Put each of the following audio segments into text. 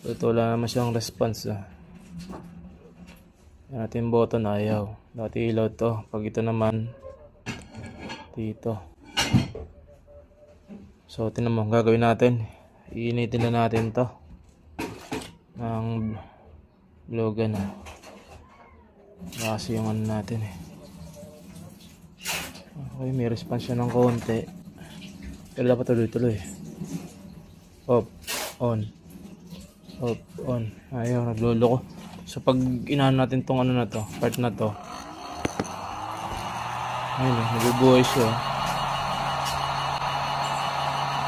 Ito wala naman siyang response. Yan natin yung button, ayaw. Dati ilaw to. Pag ito naman, dito. So, tinan mo, gagawin natin. Iinitin na natin to ng blue gun. Kasi yung ano natin eh. Okay, may response siya ng konti. Pero dapat tuloy-tuloy. Off, on. Off, on. Ayaw, nagluloko. So pag inaano natin tong ano na to, part na to. Ayun, nabubuhay siya.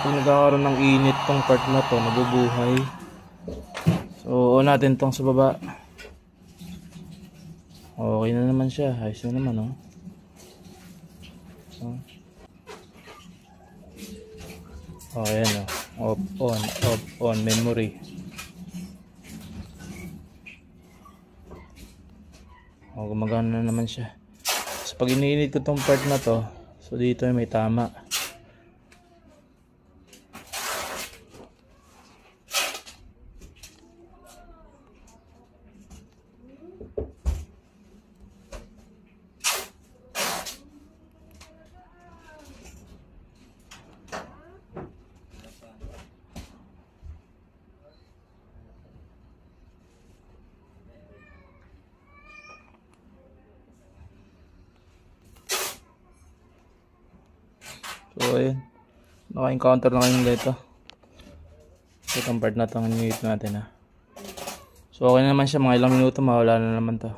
Kung nagkakaroon ng init tong part na to, nabubuhay. So on natin tong sa baba. Okay na naman siya. Ayos na naman, oh. Oh, ayan, oh. Off, on, memory. Oh, gumagana na naman siya. So, pag iniinit ko tong part na to, so dito may tama. So ayun, naka-encounter na kayong dito. Itong part na itong init natin, ha. So okay na naman siya, mga ilang minuto mawala na naman to.